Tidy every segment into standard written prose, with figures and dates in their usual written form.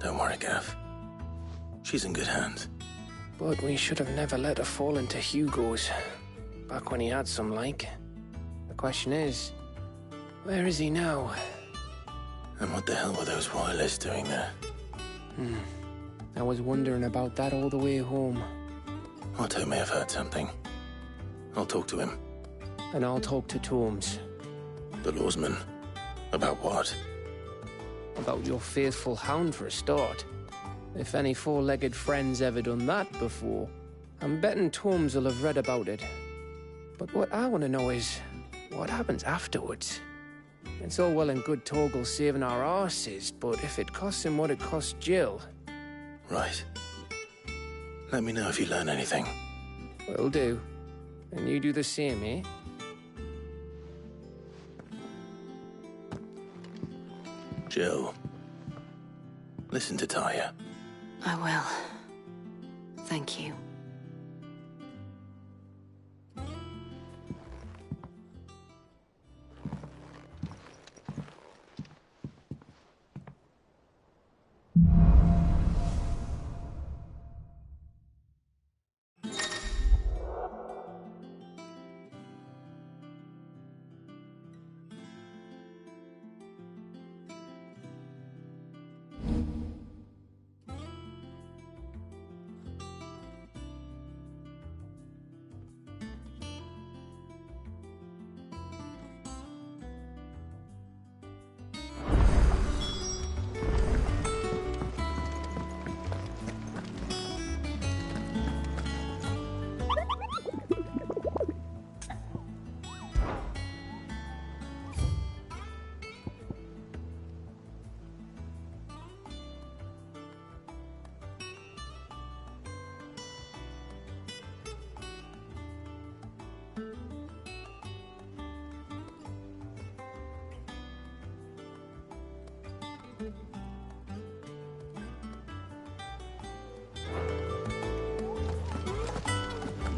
Don't worry, Gav. She's in good hands. But we should have never let her fall into Hugo's. Back when he had some like. The question is, where is he now? And what the hell were those royalists doing there? I was wondering about that all the way home. Otto may have heard something. I'll talk to him. And I'll talk to Tomes. The lawsman. About what? About your faithful hound for a start. If any four-legged friend's ever done that before, I'm betting Tomes will have read about it. But what I want to know is, what happens afterwards? It's all well and good Torgal saving our arses, but if it costs him what it cost Jill... Right. Let me know if you learn anything. Will do. And you do the same, eh? Jill. Listen to Taya. I will. Thank you.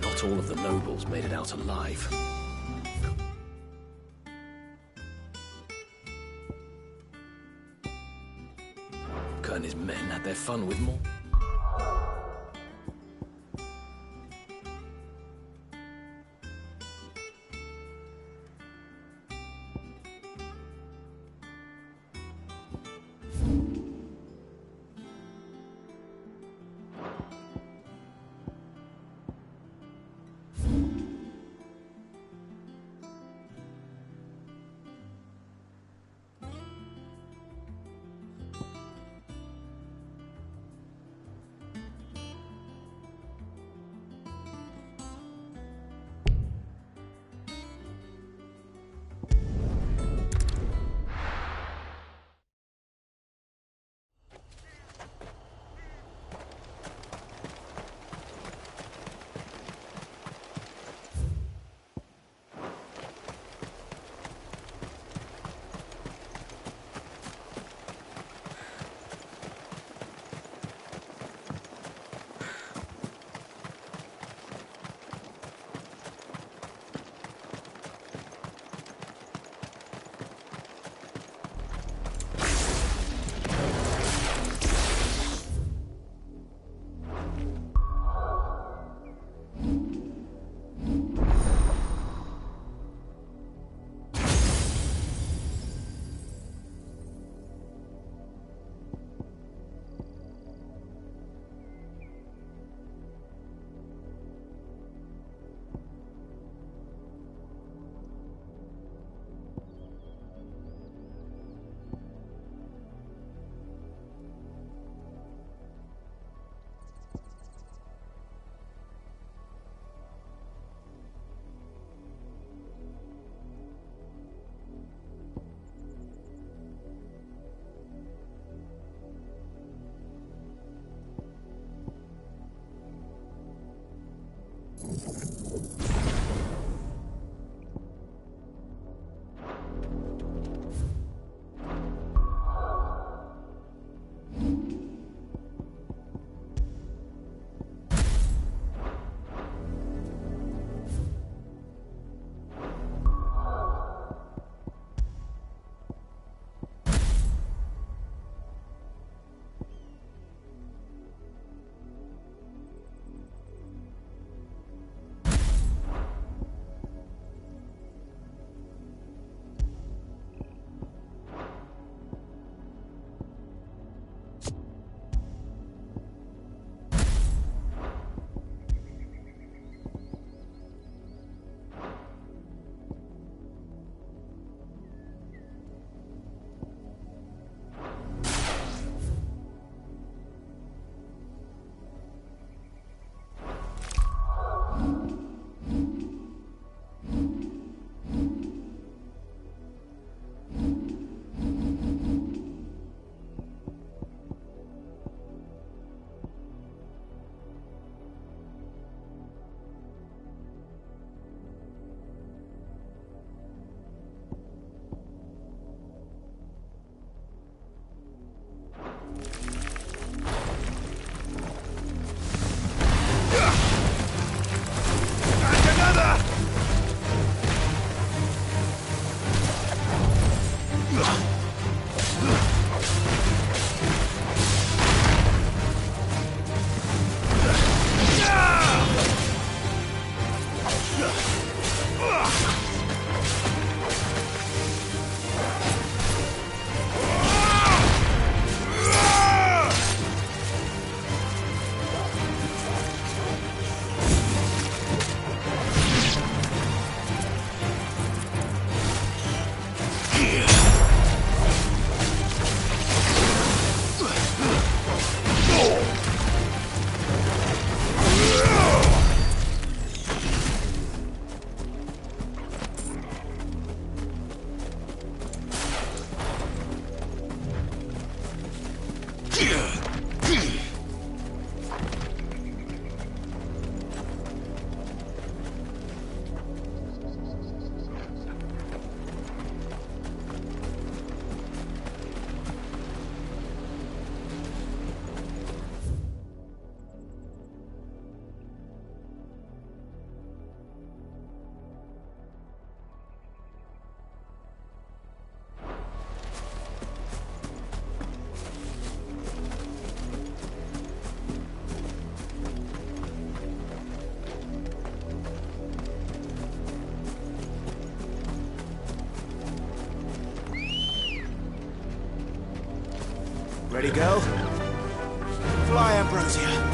Not all of the nobles made it out alive. Kurt and his men had their fun with more. Ready, go? Fly, Ambrosia.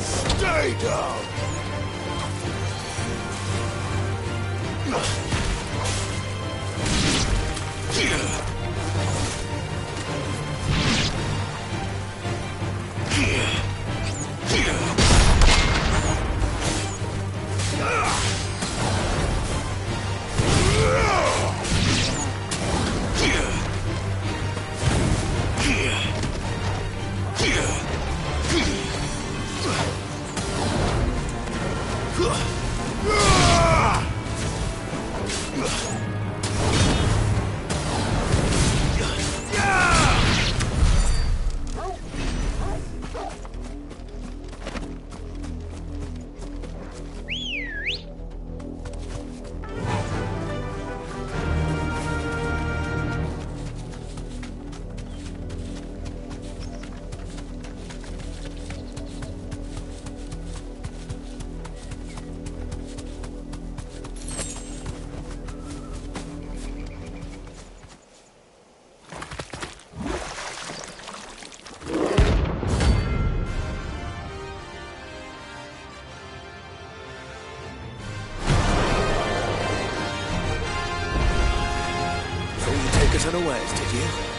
Stay down! Take us unawares, did you?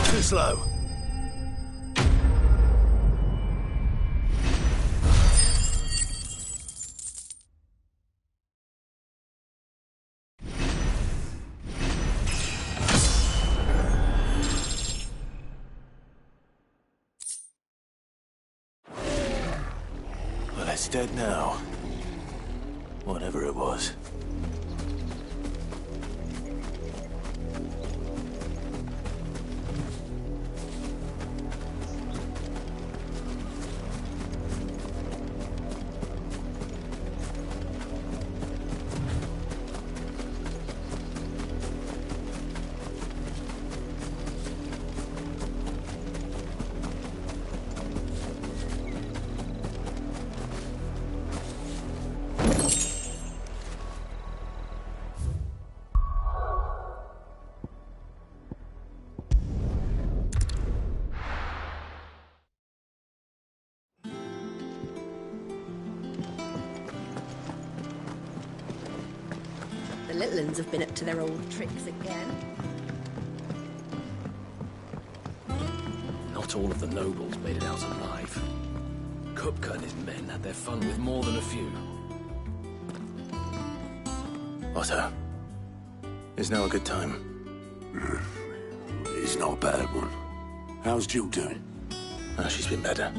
Too slow. Well, it's dead now. Whatever it was. The little uns have been up to their old tricks again. Not all of the nobles made it out alive. Kupka and his men had their fun with more than a few. Otto, is now a good time? It's not a bad one. How's Jill doing? She's been better.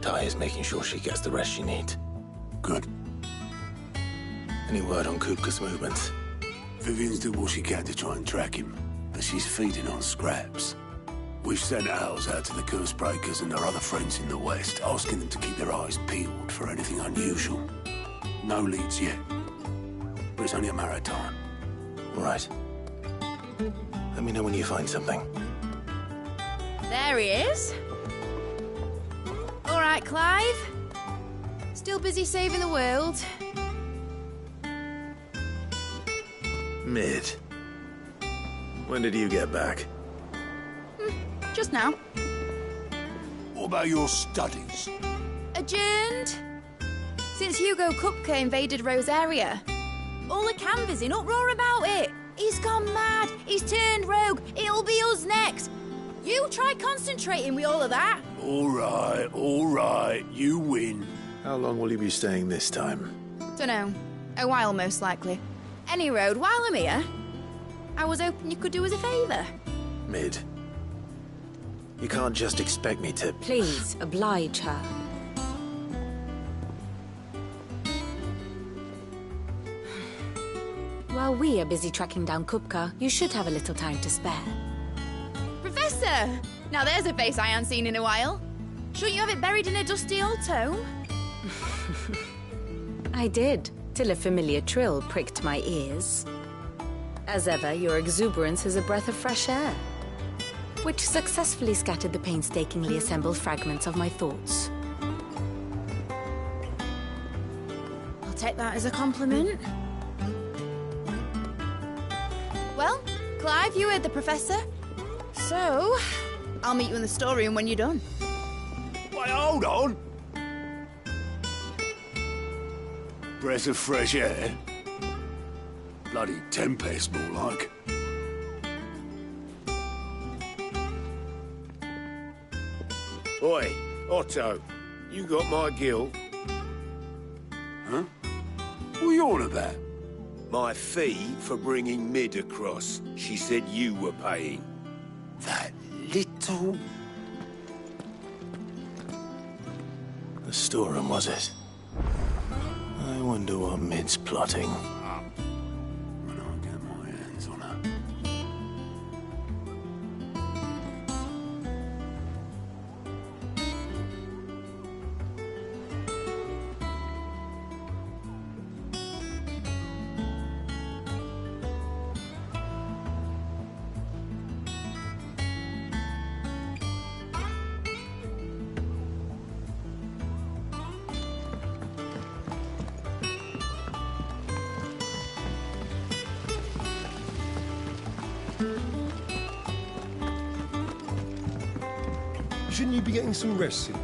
Ty is making sure she gets the rest she needs. Good. Any word on Kupka's movements? Vivian's did what she can to try and track him, but she's feeding on scraps. We've sent owls out to the curse breakers and our other friends in the west, asking them to keep their eyes peeled for anything unusual. No leads yet, but it's only a matter of time. All right. Let me know when you find something. There he is. All right, Clive. Still busy saving the world. Mid. When did you get back? Just now. What about your studies? Adjourned. Since Hugo Kupka invaded Rosaria. All the canvassers in uproar about it. He's gone mad. He's turned rogue. It'll be us next. You try concentrating with all of that. All right. You win. How long will you be staying this time? Dunno. A while, most likely. Any road, while I'm here, I was hoping you could do us a favour. Mid. You can't just expect me to... Please, oblige her. While we are busy tracking down Kupka, you should have a little time to spare. Professor! Now there's a face I ain't seen in a while. Shouldn't you have it buried in a dusty old tome? I did, till a familiar trill pricked my ears. As ever, your exuberance is a breath of fresh air, which successfully scattered the painstakingly assembled fragments of my thoughts. I'll take that as a compliment. Well, Clive, you heard the professor. So, I'll meet you in the storeroom when you're done. Wait, hold on. Breath of fresh air? Bloody tempest, more like. Oi, Otto, you got my guilt. Huh? What are you on about? My fee for bringing Mid across. She said you were paying. That little... The storeroom, was it? I wonder what Mid's plotting. When I get my hands on her. Shouldn't you be getting some rest soon?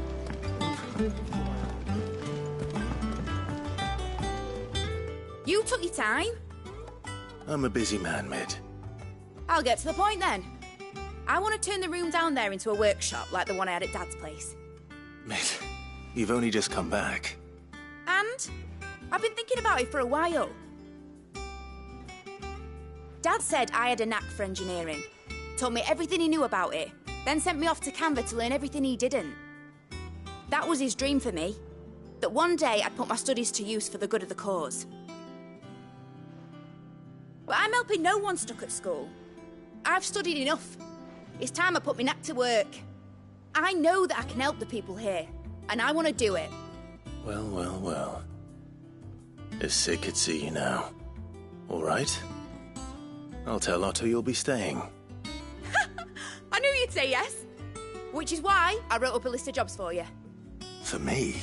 You took your time. I'm a busy man, Mid. I'll get to the point then. I want to turn the room down there into a workshop like the one I had at Dad's place. Mid, you've only just come back. And I've been thinking about it for a while. Dad said I had a knack for engineering. Told me everything he knew about it. Then sent me off to Canva to learn everything he didn't. That was his dream for me. That one day I'd put my studies to use for the good of the cause. But I'm helping no one stuck at school. I've studied enough. It's time I put my knack to work. I know that I can help the people here, and I want to do it. Well, well, well. If Sid could see you now. All right. I'll tell Otto you'll be staying. I knew you'd say yes. Which is why I wrote up a list of jobs for you. For me?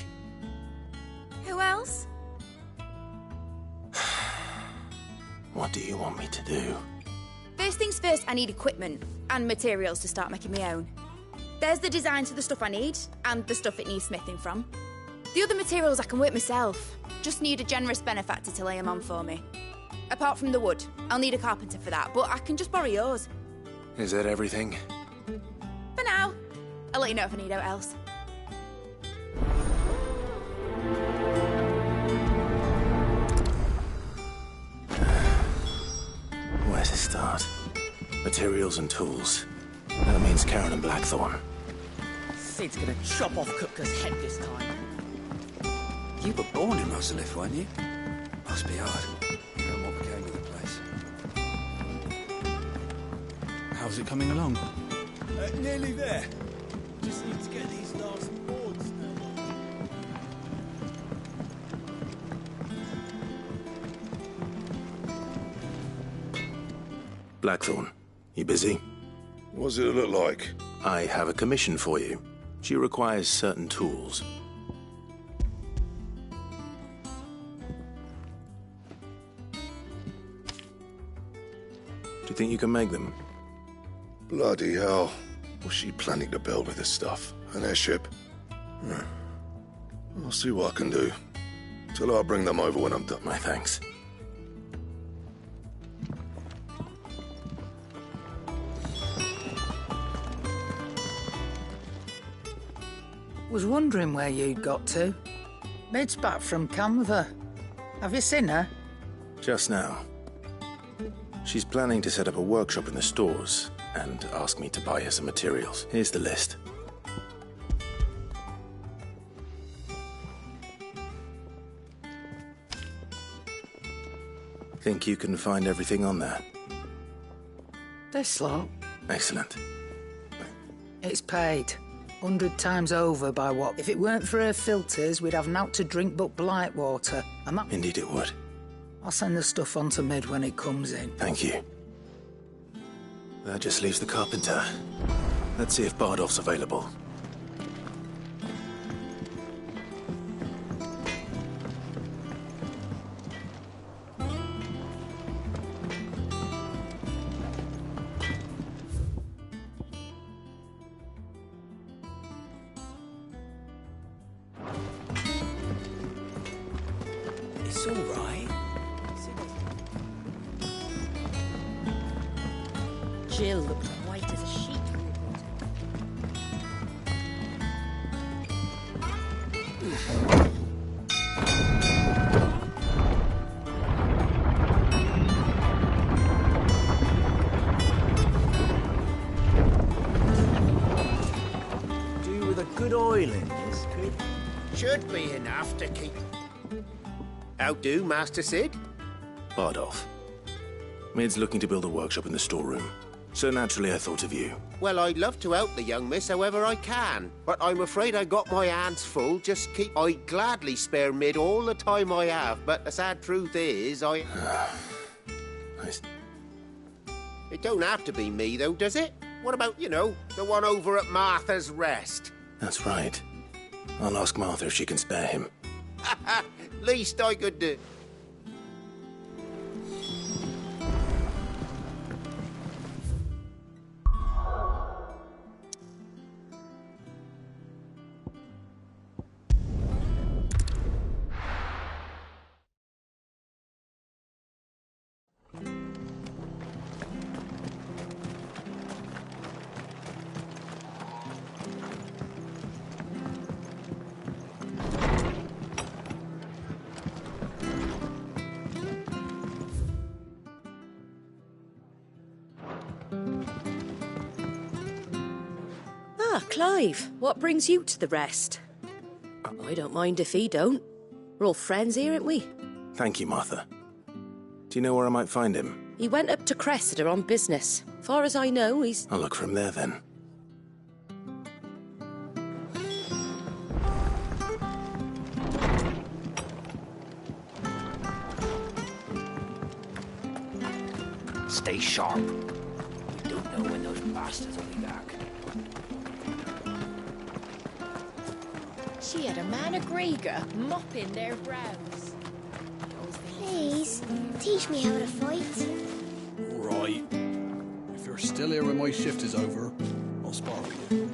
Who else? What do you want me to do? First things first, I need equipment and materials to start making my own. There's the designs of the stuff I need and the stuff it needs smithing from. The other materials I can work myself. Just need a generous benefactor to lay them on for me. Apart from the wood, I'll need a carpenter for that, but I can just borrow yours. Is that everything? For now. I'll let you know if I need out else. Where to start? Materials and tools. That means Karen and Blackthorn. Sid's gonna chop off Kupka's head this time. You were born in Rosalith, weren't you? Must be hard. And what became of the place? How's it coming along? Nearly there. Just need to get these last boards now. Blackthorn, you busy? What's it look like? I have a commission for you. She requires certain tools. Do you think you can make them? Bloody hell. What's she planning to build with this stuff? An airship? I'll see what I can do. Tell her I'll bring them over when I'm done. My thanks. Was wondering where you'd got to. Mid's back from Canva. Have you seen her? Just now. She's planning to set up a workshop in the stores and ask me to buy her some materials. Here's the list. Think you can find everything on there? This lot. Excellent. It's paid. 100 times over by what? If it weren't for her filters, we'd have naught to drink but blight water. And that... Indeed it would. I'll send the stuff on to Mid when it comes in. Thank you. That just leaves the carpenter. Let's see if Bardolph's available. It's all right. Jill looked white as a sheet when we brought her. Do with a good oil in this, could? Should be enough to keep... How do, Master Sid? Bardolph. Mid's looking to build a workshop in the storeroom. So naturally I thought of you. Well, I'd love to help the young miss however I can, but I'm afraid I got my hands full. Just keep... I'd gladly spare Mid all the time I have, but the sad truth is, Nice. It don't have to be me, though, does it? What about, you know, the one over at Martha's Rest? That's right. I'll ask Martha if she can spare him. Least I could do. Ah, Clive, what brings you to the rest? I don't mind if he don't. We're all friends here, aren't we? Thank you, Martha. Do you know where I might find him? He went up to Cressida on business. Far as I know, he's... I'll look for him there, then. Stay sharp. We don't know when those bastards will be back. She had a man of Grieger mopping their brows. Please, teach me how to fight. All right. If you're still here when my shift is over, I'll spar with you.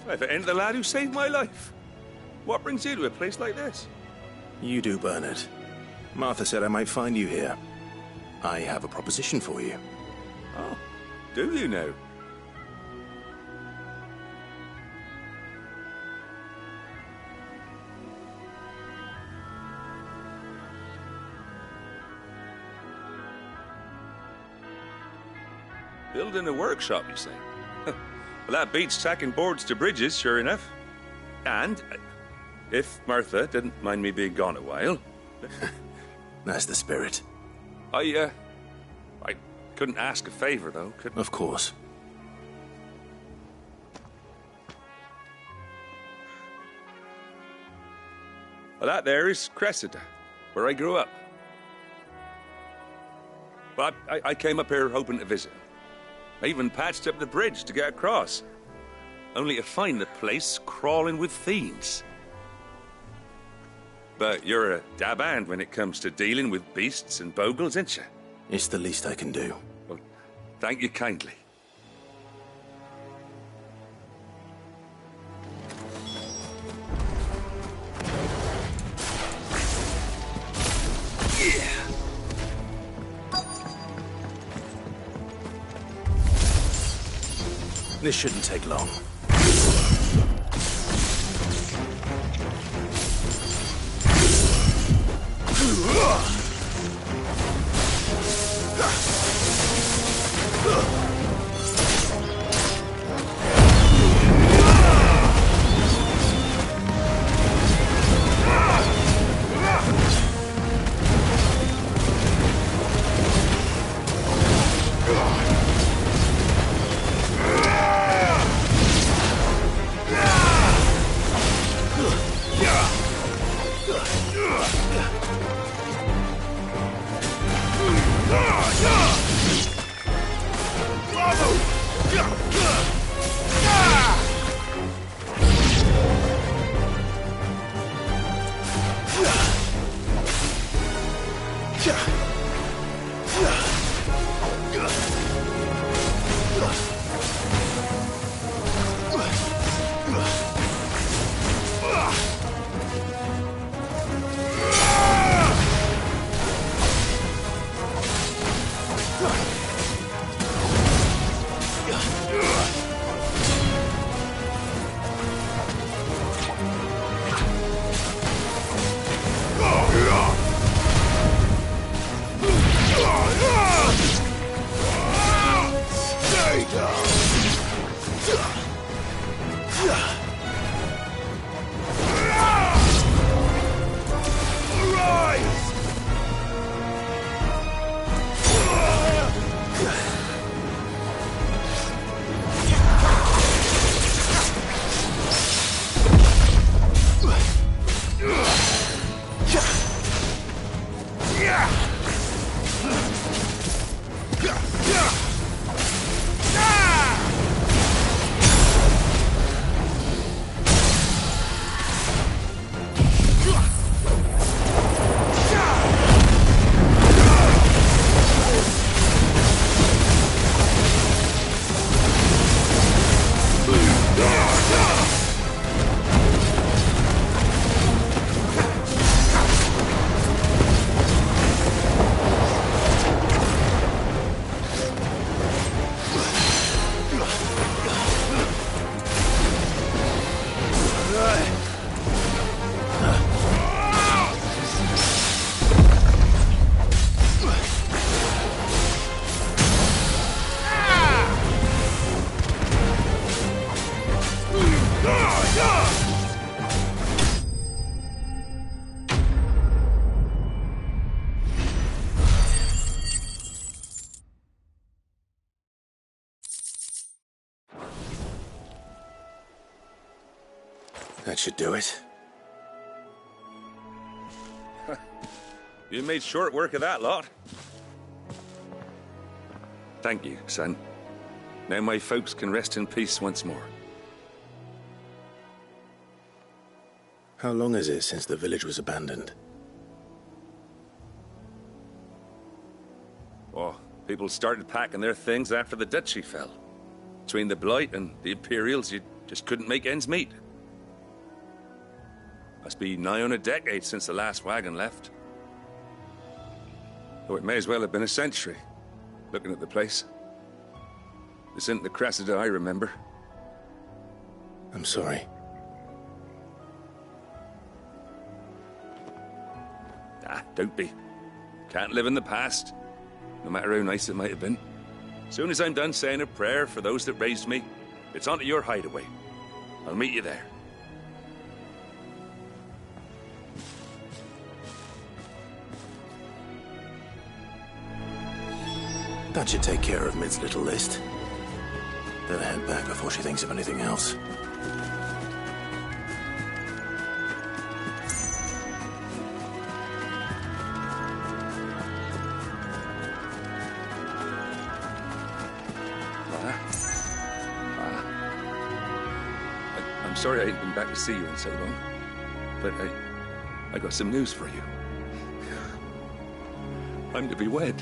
If it ain't the lad who saved my life. What brings you to a place like this? You do, Bernard. Martha said I might find you here. I have a proposition for you. Oh, do you now? Building a workshop, you say? Well, that beats tacking boards to bridges, sure enough. And, if Martha didn't mind me being gone a while... That's the spirit. I couldn't ask a favour, though, could I? Of course. Well, that there is Cressida, where I grew up. But I came up here hoping to visit. I even patched up the bridge to get across, only to find the place crawling with fiends. But you're a dab hand when it comes to dealing with beasts and bogles, ain't you? It's the least I can do. Well, thank you kindly. This shouldn't take long. That should do it. You made short work of that lot. Thank you, son. Now my folks can rest in peace once more. How long is it since the village was abandoned? Oh, people started packing their things after the duchy fell. Between the Blight and the Imperials, you just couldn't make ends meet. Must be nigh on a decade since the last wagon left. Though it may as well have been a century, looking at the place. This isn't the Cressida I remember. I'm sorry. Ah, don't be. Can't live in the past, no matter how nice it might have been. Soon as I'm done saying a prayer for those that raised me, it's on to your hideaway. I'll meet you there. That should take care of Mid's little list. Better head back before she thinks of anything else. I'm sorry I ain't been back to see you in so long, but I got some news for you. I'm to be wed.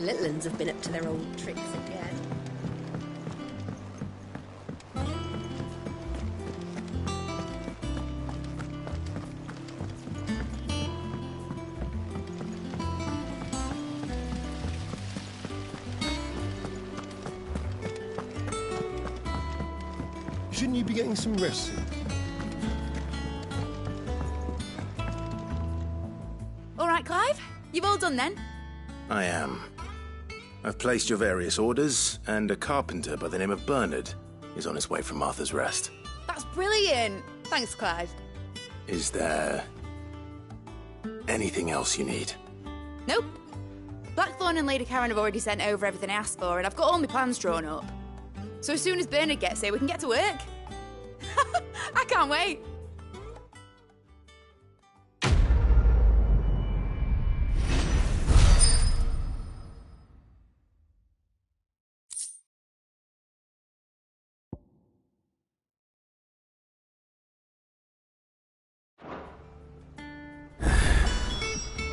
The little uns have been up to their old tricks again. Shouldn't you be getting some rest soon? All right, Clive. You've all done then? I am. I've placed your various orders, and a carpenter by the name of Bernard is on his way from Arthur's Rest. That's brilliant. Thanks, Clive. Is there anything else you need? Nope. Blackthorn and Lady Karen have already sent over everything I asked for, and I've got all my plans drawn up. So as soon as Bernard gets here, we can get to work. I can't wait.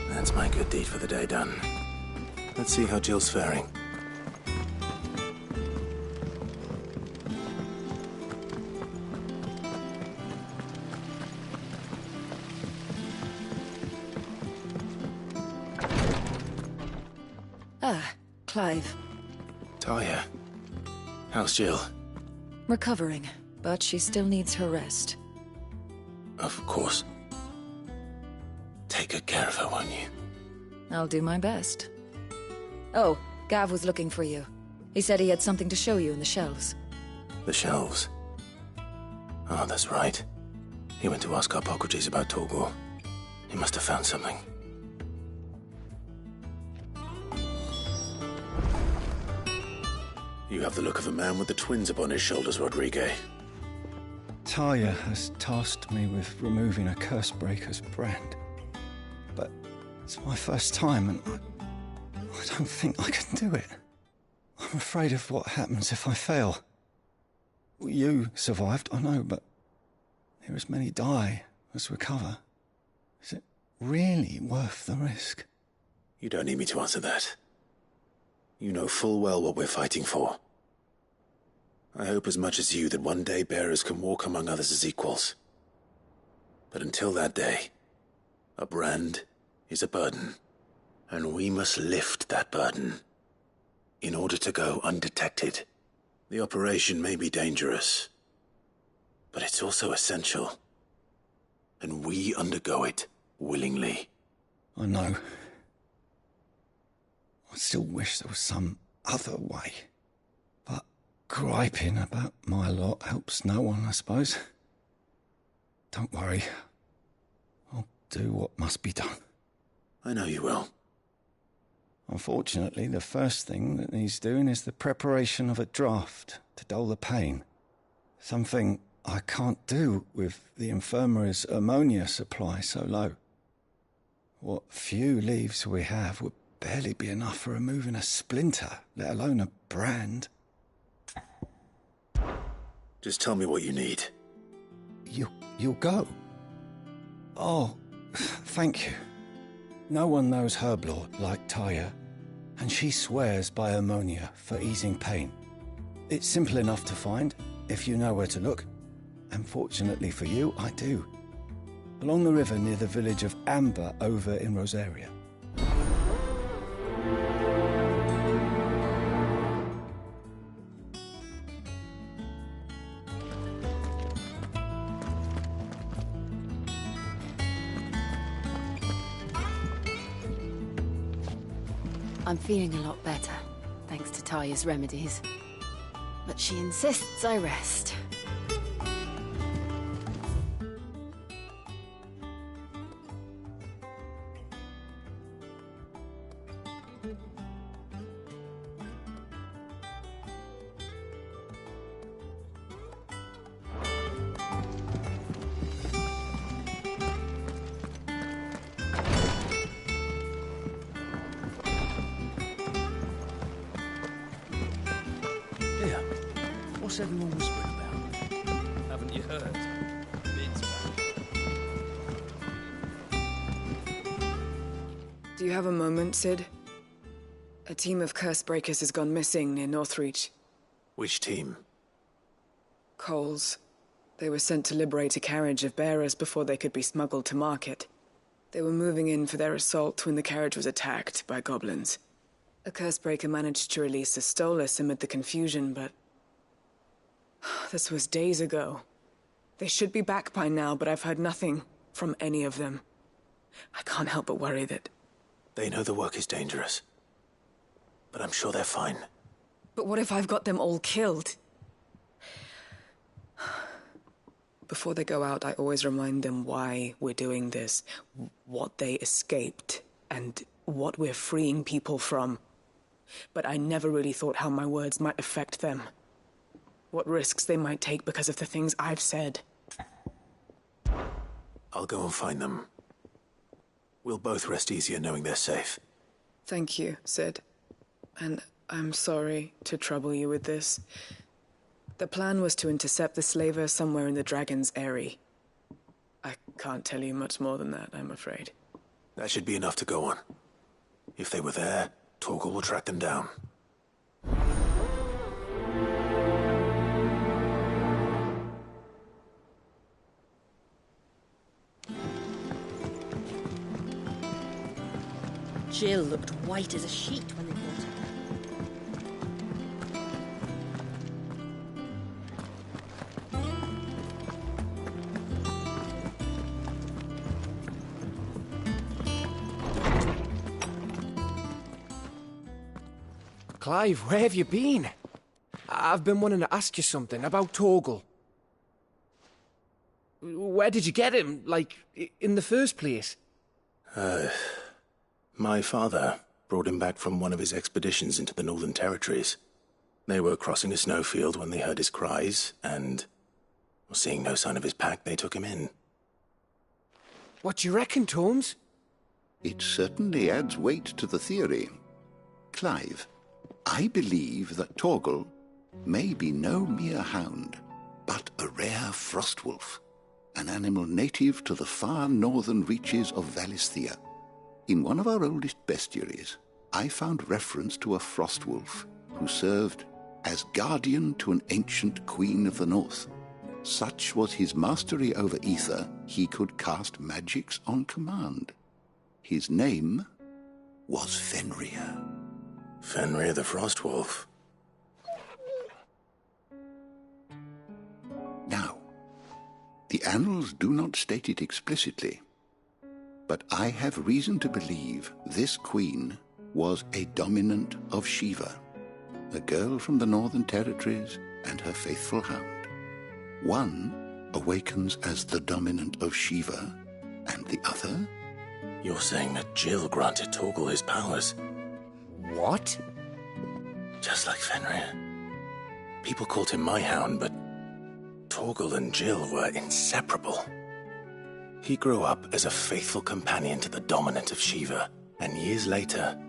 That's my good deed for the day done. Let's see how Jill's faring. Ah, Clive. Talia, how's Jill? Recovering, but she still needs her rest. Of course. Take good care of her, won't you? I'll do my best. Oh, Gav was looking for you. He said he had something to show you in the shelves. The shelves? Oh, that's right. He went to ask Hippocrates about Torgor. He must have found something. You have the look of a man with the twins upon his shoulders, Rodrigue. Talia has tasked me with removing a Cursebreaker's brand. But it's my first time, and I don't think I can do it. I'm afraid of what happens if I fail. You survived, I know, but there as many die as recover. Is it really worth the risk? You don't need me to answer that. You know full well what we're fighting for. I hope as much as you that one day bearers can walk among others as equals. But until that day, a brand is a burden, and we must lift that burden in order to go undetected. The operation may be dangerous, but it's also essential, and we undergo it willingly. I know. I still wish there was some other way. But griping about my lot helps no one, I suppose. Don't worry. I'll do what must be done. I know you will. Unfortunately, the first thing that needs doing is the preparation of a draft to dull the pain. Something I can't do with the infirmary's ammonia supply so low. What few leaves we have would barely be enough for removing a splinter, let alone a brand. Just tell me what you need. You'll go? Oh, thank you. No one knows Herblord like Taya, and she swears by ammonia for easing pain. It's simple enough to find, if you know where to look. And fortunately for you, I do. Along the river near the village of Amber over in Rosaria. I'm feeling a lot better, thanks to Taya's remedies. But she insists I rest. What's everyone whispering about? Haven't you heard? Mid's Do you have a moment, Sid? A team of Cursebreakers has gone missing near Northreach. Which team? Coles. They were sent to liberate a carriage of bearers before they could be smuggled to market. They were moving in for their assault when the carriage was attacked by goblins. A Cursebreaker managed to release a Stolas amid the confusion, but this was days ago. They should be back by now, but I've heard nothing from any of them. I can't help but worry that... They know the work is dangerous, but I'm sure they're fine. But what if I've got them all killed? Before they go out, I always remind them why we're doing this, what they escaped, and what we're freeing people from. But I never really thought how my words might affect them. What risks they might take because of the things I've said. I'll go and find them. We'll both rest easier knowing they're safe. Thank you, Sid. And I'm sorry to trouble you with this. The plan was to intercept the slaver somewhere in the Dragon's Eyrie. I can't tell you much more than that, I'm afraid. That should be enough to go on. If they were there, Torgal will track them down. Jill looked white as a sheet when they brought her. Clive, where have you been? I've been wanting to ask you something about Torgal. Where did you get him, like, in the first place? My father brought him back from one of his expeditions into the Northern Territories. They were crossing a snowfield when they heard his cries, and, seeing no sign of his pack, they took him in. What do you reckon, Torms? It certainly adds weight to the theory. Clive, I believe that Torgal may be no mere hound, but a rare frostwolf, an animal native to the far northern reaches of Valisthea. In one of our oldest bestiaries, I found reference to a frostwolf who served as guardian to an ancient queen of the north. Such was his mastery over ether, he could cast magics on command. His name was Fenrir. Fenrir the Frostwolf. Now, the annals do not state it explicitly, but I have reason to believe this queen was a dominant of Shiva, a girl from the Northern Territories and her faithful hound. One awakens as the dominant of Shiva, and the other? You're saying that Jill granted Torgal his powers? What? Just like Fenrir. People called him my hound, but Torgal and Jill were inseparable. He grew up as a faithful companion to the dominant of Shiva, and years later,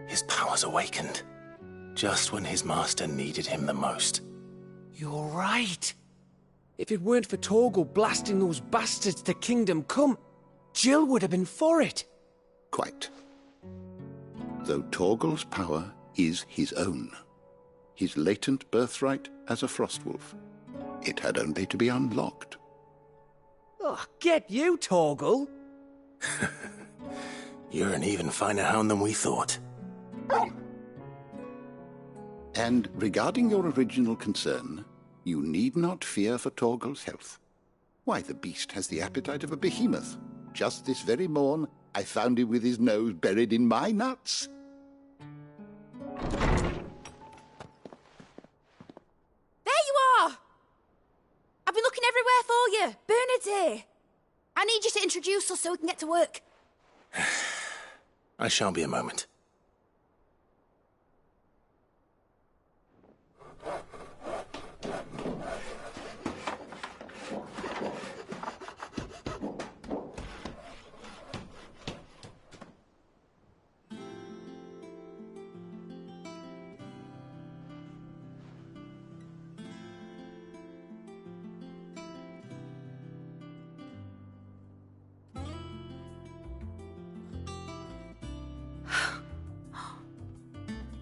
his powers awakened, just when his master needed him the most. You're right. If it weren't for Torgal blasting those bastards to Kingdom Come, Jill would have been for it. Quite. Though Torgal's power is his own, his latent birthright as a frostwolf, it had only to be unlocked. Oh, get you, Torgal! You're an even finer hound than we thought. And regarding your original concern, you need not fear for Torgal's health. Why, the beast has the appetite of a behemoth. Just this very morn, I found him with his nose buried in my nuts. There you are! I've been looking everywhere for you. Bernard's here. I need you to introduce us so we can get to work. I shan't be a moment.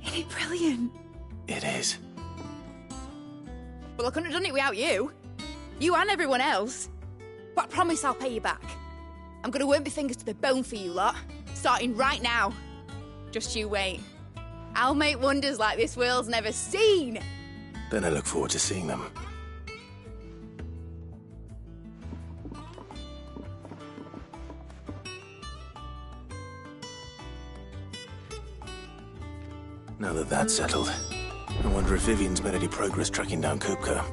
Isn't it brilliant? It is. Well, I couldn't have done it without you. You and everyone else. But I promise I'll pay you back. I'm gonna work my fingers to the bone for you lot, starting right now. Just you wait. I'll make wonders like this world's never seen. Then I look forward to seeing them. Now that that's settled, I wonder if Vivian's made any progress tracking down Kupka.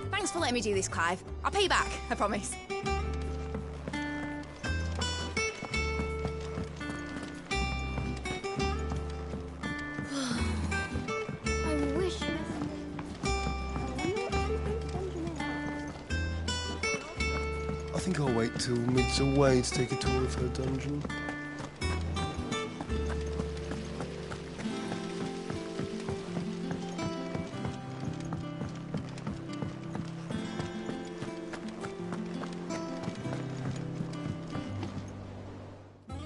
Thanks for letting me do this, Clive. I'll pay you back, I promise. I wish. I think I'll wait till Mid's away to take a tour of her dungeon.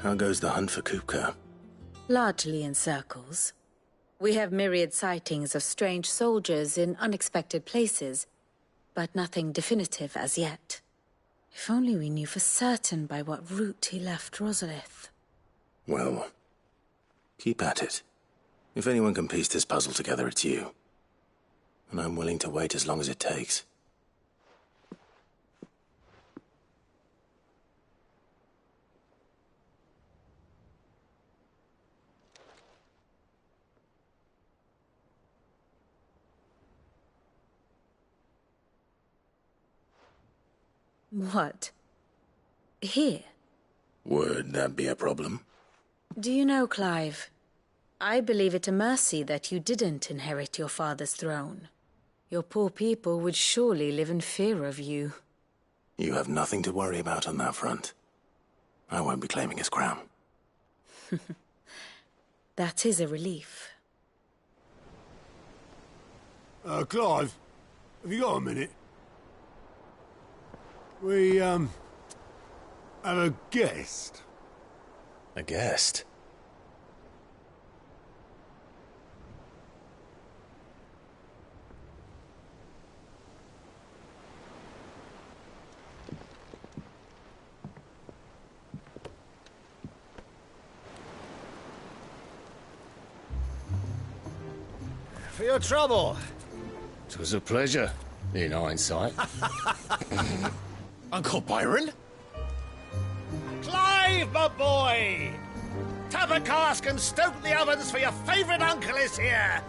How goes the hunt for Kupka? Largely in circles. We have myriad sightings of strange soldiers in unexpected places, but nothing definitive as yet. If only we knew for certain by what route he left Rosalith. Well, keep at it. If anyone can piece this puzzle together, it's you. And I'm willing to wait as long as it takes. What? Here? Would that be a problem? Do you know, Clive, I believe it a mercy that you didn't inherit your father's throne. Your poor people would surely live in fear of you. You have nothing to worry about on that front. I won't be claiming his crown. That is a relief. Clive, have you got a minute? We, have a guest. A guest? For your trouble. It was a pleasure, in hindsight. Uncle Byron? Clive, my boy! Tap a cask and stoke the ovens, for your favourite uncle is here!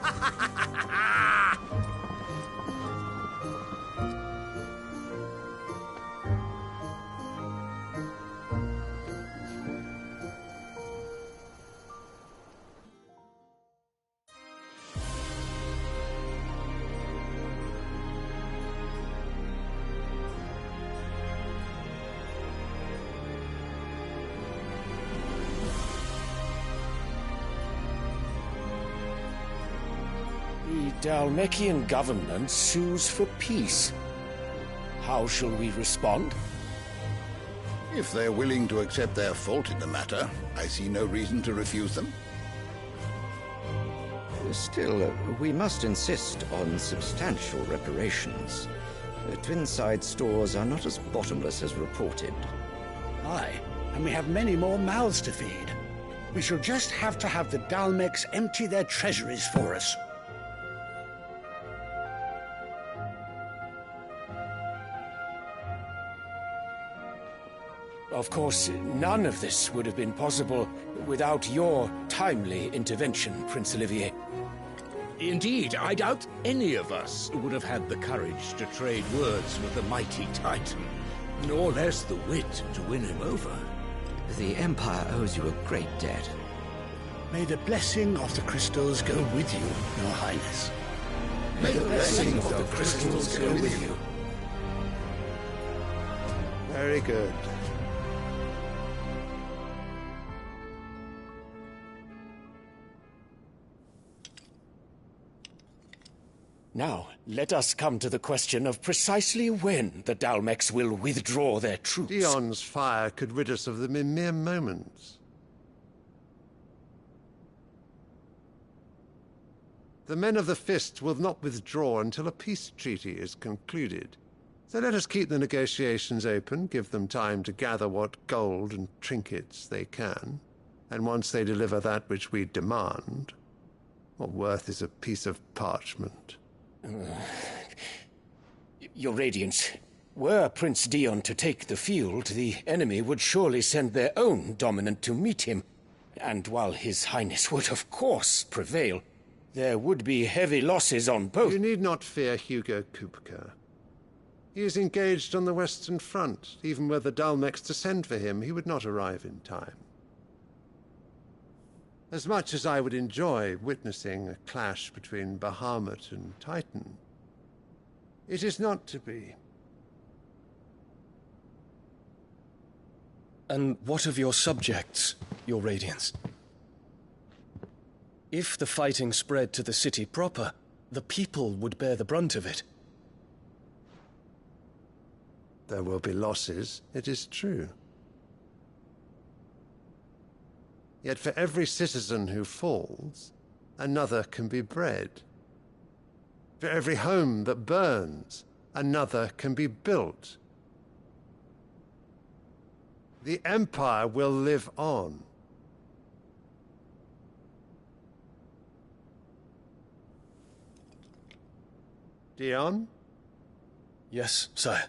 The Dalmekian government sues for peace. How shall we respond? If they're willing to accept their fault in the matter, I see no reason to refuse them. Still, we must insist on substantial reparations. Twinside stores are not as bottomless as reported. Aye, and we have many more mouths to feed. We shall just have to have the Dalmeks empty their treasuries for us. Of course, none of this would have been possible without your timely intervention, Prince Olivier. Indeed, I doubt any of us would have had the courage to trade words with the mighty Titan, nor less the wit to win him over. The Empire owes you a great debt. May the blessing of the crystals go with you, Your Highness. May the blessing of the crystals go with you. Very good. Now, let us come to the question of precisely when the Dalmeks will withdraw their troops. Dion's fire could rid us of them in mere moments. The men of the Fist will not withdraw until a peace treaty is concluded. So let us keep the negotiations open, give them time to gather what gold and trinkets they can, and once they deliver that which we demand, what worth is a piece of parchment? Your Radiance, were Prince Dion to take the field, the enemy would surely send their own dominant to meet him. And while His Highness would of course prevail, there would be heavy losses on both. You need not fear Hugo Kupka. He is engaged on the Western Front. Even were the Dalmeks to send for him, he would not arrive in time. As much as I would enjoy witnessing a clash between Bahamut and Titan, it is not to be. And what of your subjects, Your Radiance? If the fighting spread to the city proper, the people would bear the brunt of it. There will be losses, it is true. Yet for every citizen who falls, another can be bred. For every home that burns, another can be built. The Empire will live on. Dion? Yes, sire.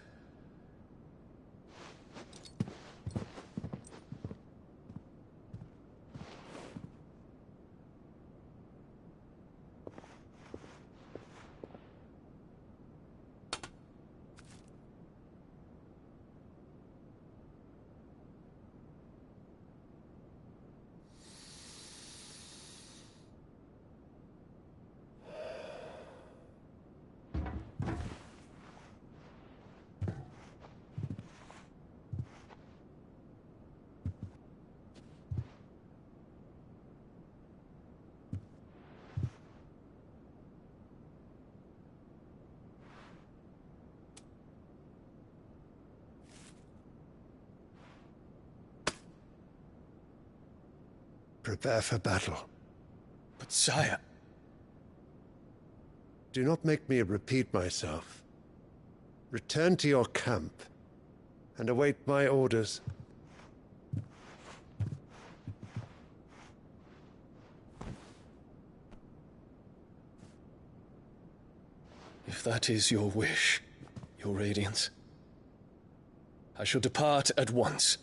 Prepare for battle. But sire... Do not make me repeat myself. Return to your camp and await my orders. If that is your wish, Your Radiance, I shall depart at once.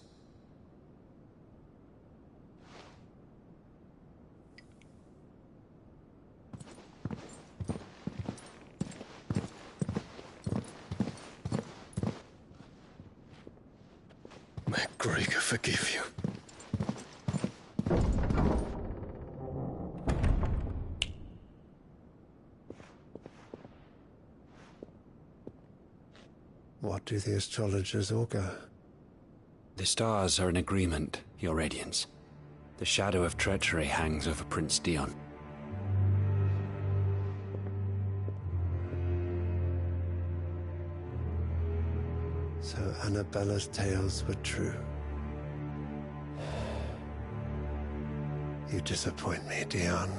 May Gregor forgive you. What do the astrologers augur? The stars are in agreement, Your Radiance. The shadow of treachery hangs over Prince Dion. So Annabella's tales were true. You disappoint me, Dion.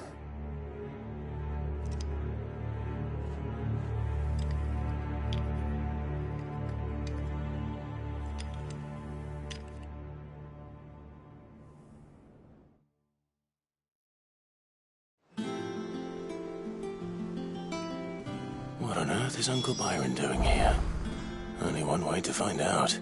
What on earth is Uncle Byron doing here? Only one way to find out.